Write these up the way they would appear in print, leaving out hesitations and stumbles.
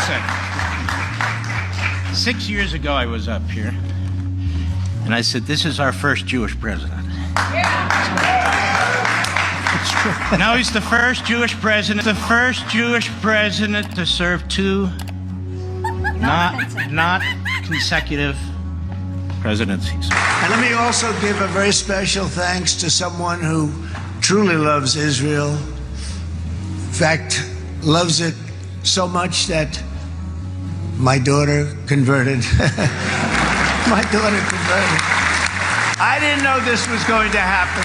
Listen, 6 years ago I was up here, and I said, this is our first Jewish president. Now he's the first Jewish president to serve two not consecutive presidencies. And let me also give a very special thanks to someone who truly loves Israel. In fact, loves it so much that my daughter converted. My daughter converted. I didn't know this was going to happen.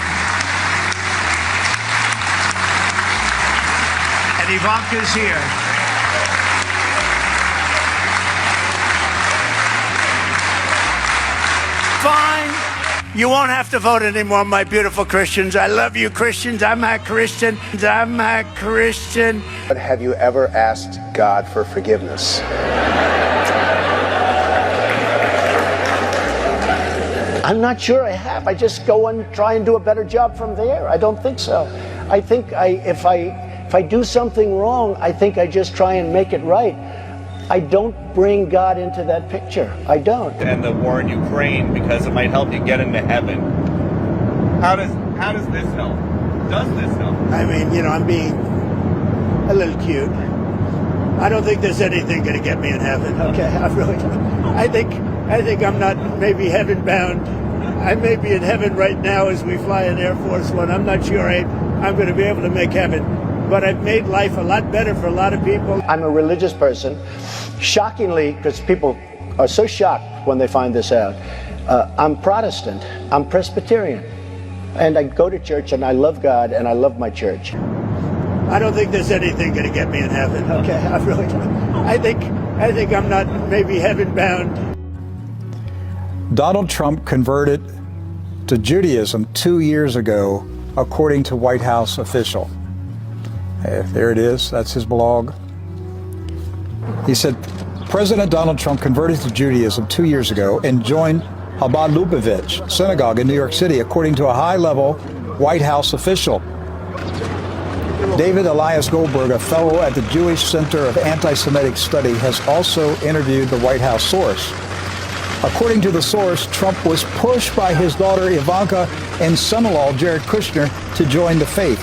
And Ivanka's here. Fine. You won't have to vote anymore, my beautiful Christians. I love you, Christians. I'm a Christian. But have you ever asked God for forgiveness? I'm not sure I have. I just go and try and do a better job from there. I don't think so. I think if I do something wrong, I think I just try and make it right. I don't bring God into that picture. I don't. And the war in Ukraine, because it might help you get into heaven. How does this help? Does this help? I mean, you know, I'm being a little cute. I don't think there's anything going to get me in heaven. Okay, I really don't. I think I'm not maybe heaven bound. I may be in heaven right now as we fly in Air Force One. I'm not sure I'm going to be able to make heaven. But I've made life a lot better for a lot of people. I'm a religious person. Shockingly, because people are so shocked when they find this out, I'm Protestant, I'm Presbyterian. And I go to church and I love God and I love my church. I don't think there's anything going to get me in heaven. Okay, I really don't. I think I'm not maybe heaven bound. Donald Trump converted to Judaism 2 years ago, according to White House official. There it is. That's his blog. He said, President Donald Trump converted to Judaism 2 years ago and joined Chabad Lubavitch Synagogue in New York City, according to a high-level White House official. David Elias Goldberg, a fellow at the Jewish Center of Anti-Semitic Study, has also interviewed the White House source. According to the source, Trump was pushed by his daughter Ivanka and son-in-law Jared Kushner to join the faith.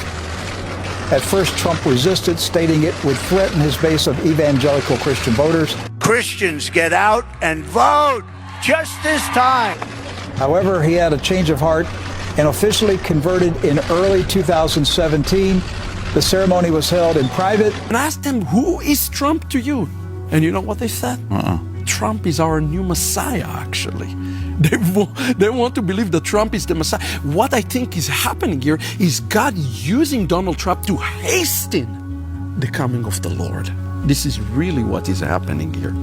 At first, Trump resisted, stating it would threaten his base of evangelical Christian voters. Christians, get out and vote just this time. However, he had a change of heart and officially converted in early 2017. The ceremony was held in private. And I asked them, who is Trump to you? And you know what they said? Trump is our new Messiah, actually. They want to believe that Trump is the Messiah. What I think is happening here is God using Donald Trump to hasten the coming of the Lord. This is really what is happening here.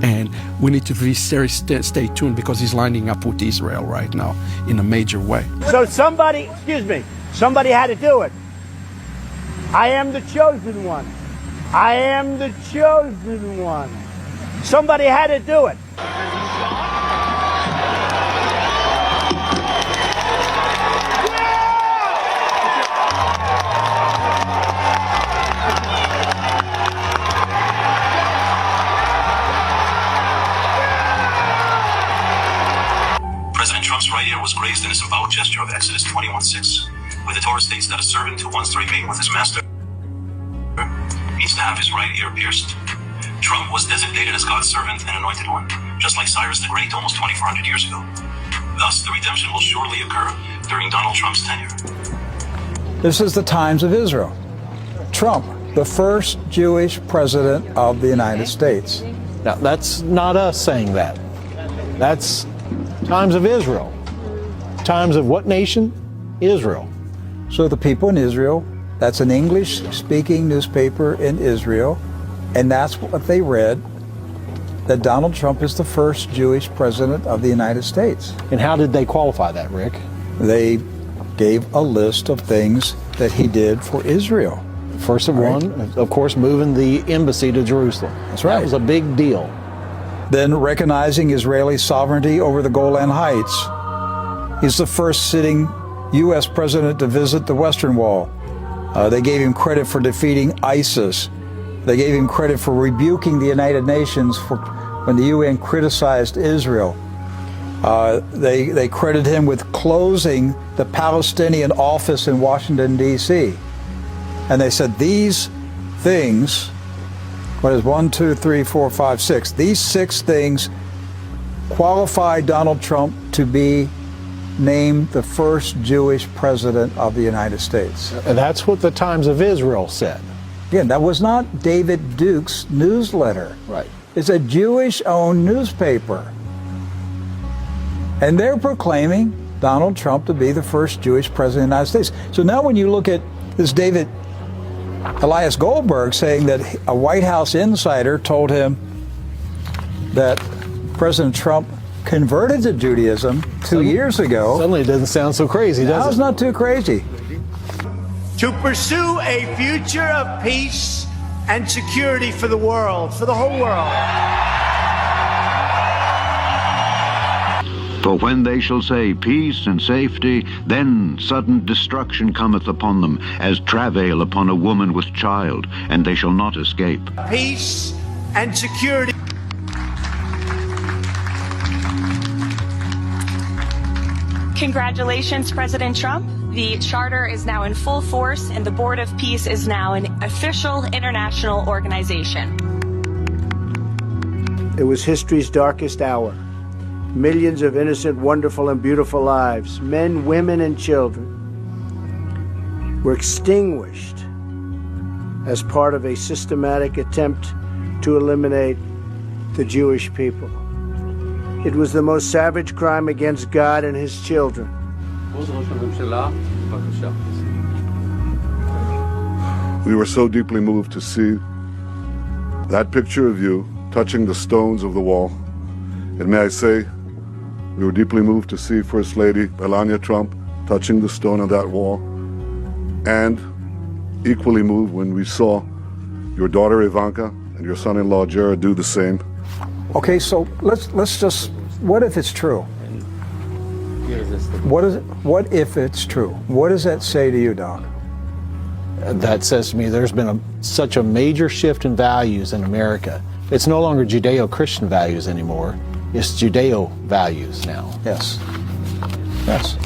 And we need to stay tuned because he's lining up with Israel right now in a major way. So somebody had to do it. I am the chosen one. I am the chosen one. Somebody had to do it. President Trump's right ear was grazed in a symbolic gesture of Exodus 21:6, where the Torah states that a servant who wants to remain with his master needs to have his right ear pierced. Trump was designated as God's servant and anointed one, just like Cyrus the Great almost 2,400 years ago. Thus, the redemption will surely occur during Donald Trump's tenure. This is the Times of Israel. Trump, the first Jewish president of the United States. Now, that's not us saying that. That's Times of Israel. Times of what nation? Israel. So the people in Israel, that's an English-speaking newspaper in Israel, and that's what they read, that Donald Trump is the first Jewish president of the United States. And how did they qualify that, Rick? They gave a list of things that he did for Israel. First of one, of course, moving the embassy to Jerusalem. That's right. That was a big deal. Then recognizing Israeli sovereignty over the Golan Heights. He's the first sitting U.S. president to visit the Western Wall. They gave him credit for defeating ISIS. They gave him credit for rebuking the United Nations for when the UN criticized Israel. They credited him with closing the Palestinian office in Washington, D.C. And they said these things, what is 1, 2, 3, 4, 5, 6, these 6 things qualify Donald Trump to be named the first Jewish president of the United States. And that's what the Times of Israel said. Again, that was not David Duke's newsletter. Right. It's a Jewish-owned newspaper. And they're proclaiming Donald Trump to be the first Jewish president of the United States. So now when you look at this David Elias Goldberg saying that a White House insider told him that President Trump converted to Judaism 2 years ago. Suddenly it doesn't sound so crazy, Now does it's it? not too crazy. To pursue a future of peace and security for the world, for the whole world. For when they shall say peace and safety, then sudden destruction cometh upon them, as travail upon a woman with child, and they shall not escape. Peace and security. Congratulations, President Trump. The charter is now in full force, and the Board of Peace is now an official international organization. It was history's darkest hour. Millions of innocent, wonderful, and beautiful lives, men, women, and children, were extinguished as part of a systematic attempt to eliminate the Jewish people. It was the most savage crime against God and his children. We were so deeply moved to see that picture of you touching the stones of the wall. And may I say, we were deeply moved to see First Lady Melania Trump touching the stone on that wall. And equally moved when we saw your daughter Ivanka and your son-in-law Jared do the same. Okay, so let's just, what if it's true? What if it's true? What does that say to you, Doc? That says to me there's been such a major shift in values in America. It's no longer Judeo-Christian values anymore. It's Judeo values now. Yes. Yes.